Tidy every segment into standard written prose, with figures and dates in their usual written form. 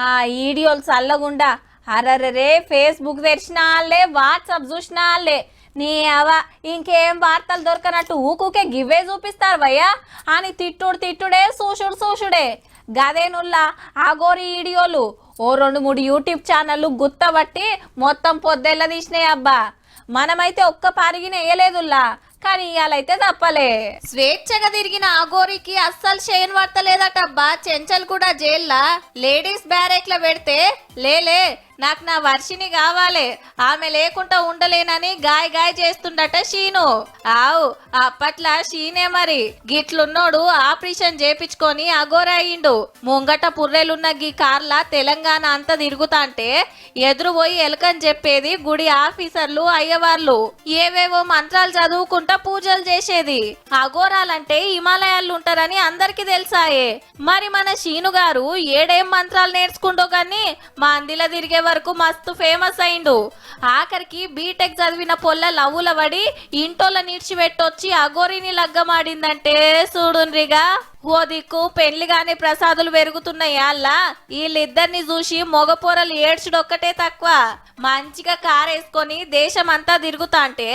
ఆ వీడియోలు చల్లగుండా అరరే ఫేస్బుక్ తెరిచిన వాళ్ళే వాట్సాప్ చూసిన వాళ్ళే నీ అవ ఇంకేం వార్తలు దొరకనట్టు ఊకుకే గివ్వే చూపిస్తారు భయ్యా అని తిట్టుడే చూసుడే గదేనుల్లా ఆగోరి వీడియోలు ఓ 2-3 యూట్యూబ్ ఛానళ్ళు గుత్తబట్టి మొత్తం పొద్దెల్ల తీసినాయి అబ్బా. మనమైతే ఒక్క పరిగిన వేయలేదుల్లా కానీ ఇయాలైతే తప్పలే. స్వేచ్ఛగా తిరిగిన ఆగోరికి అస్సలు చేయని పడతలేదటబ్బా. చెంచల్ కూడా జైల్లా లేడీస్ బ్యారేక్ లో పెడితే లేలే నాకు నా వర్షిని కావాలి ఆమె లేకుండా ఉండలేనని గాయ చేస్తుండట షీను. ఆవు అప్పట్లా షీనే మరి గిట్లున్నోడు ఆపరేషన్ చేపించుకొని అగోరయ్యిండు. ముంగట పుర్రెలున్న గీ కార్లా తెలంగాణ అంతా తిరుగుతాంటే ఎదురు పోయి ఎలకని చెప్పేది గుడి ఆఫీసర్లు అయ్యవార్లు. ఏవేవో మంత్రాలు చదువుకుంటా పూజలు చేసేది. అఘోరాలంటే హిమాలయాలు ఉంటారని అందరికి తెలుసాయే. మరి మన షీను గారు ఏడేం మంత్రాలు నేర్చుకుంటో గాని మా అందిలా తిరిగే వరకు మస్తు ఫేమస్ అయిండు. ఆఖరికి బీటెక్ చదివిన పొల్ల లవ్వుల పడి ఇంటోళ్ళ నిడిచిపెట్టొచ్చి అఘోరిని లగ్గమాడిందంటే చూడుండ్రిగా. ఓ దిక్కు పెళ్లిగానే ప్రసాదులు పెరుగుతున్నాయి అల్లా వీళ్ళిద్దరిని చూసి మొగపోరలు ఏడ్చుడొక్కటే తక్కువ. మంచిగా కార్ వేసుకొని దేశం అంతా తిరుగుతాంటే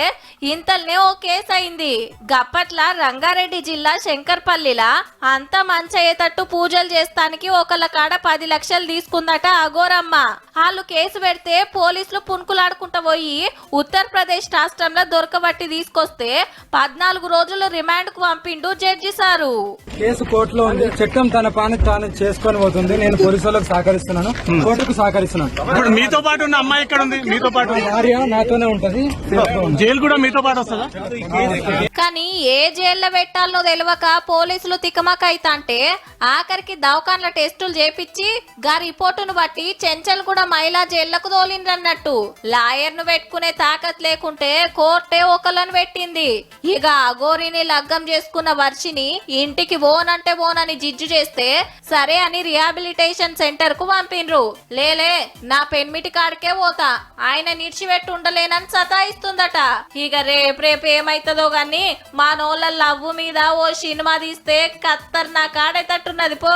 ఇంతల్నే ఓ కేసు అయింది. గప్పట్ల రంగారెడ్డి జిల్లా శంకర్పల్లిలా అంతా మంచి అయ్యేటట్టు పూజలు చేస్తానికి ఒకళ్ళ కాడ 10 లక్షలు తీసుకుందట అఘోరమ్మ. వాళ్ళు కేసు పెడితే పోలీసులు పుణుకులాడుకుంటా పోయి ఉత్తరప్రదేశ్ రాష్ట్రంలో దొరకబట్టి తీసుకొస్తే 14 రోజులు రిమాండ్ కు పంపిండు జడ్జి సారు. కేసు కోర్టులో ఉంది. చట్టం తన పని తాను చేసుకొని పోతుంది. నేను పోలీసులకు సహకరిస్తున్నాను, కోర్టుకు సహకరిస్తున్నాను. ఇప్పుడు మీతో పాటు ఉన్న అమ్మాయి ఇక్కడ ఉంది, మీతో పాటు భార్య నాతోనే ఉంటది. జైలు కూడా మీతో పాటు వస్తుందా? కానీ ఏ జైల్లో పెట్టాలో తెలియక పోలీసులు తికమకైతాంటే ఆఖరికి దవాఖాన్ల టెస్టులు చేపించి గా రిపోర్టును బట్టి చెంచల్ కూడా మహిళా జైళ్లకు తోలిండ్రన్నట్టు. లాయర్ ను పెట్టుకునే తాకత్ లేకుంటే కోర్టే ఒకళ్ళని పెట్టింది. ఇక అఘోరిని లగ్గం చేసుకున్న వర్షిని ఇంటికి ఓనంటే ఓనని జిజ్జు చేస్తే సరే అని రిహాబిలిటేషన్ సెంటర్ కు పంపిండ్రు. లేలే నా పెన్మిటి కాడికే పోతా ఆయన నిడిచిపెట్టి ఉండలేనని సతాయిస్తుందట. ఇక రేపు ఏమైతుందో గాని మా నోళ్ళ లవ్వు మీద ఓ సినిమా తీస్తే కత్తర్ నా కాడేటట్టున్నది పో.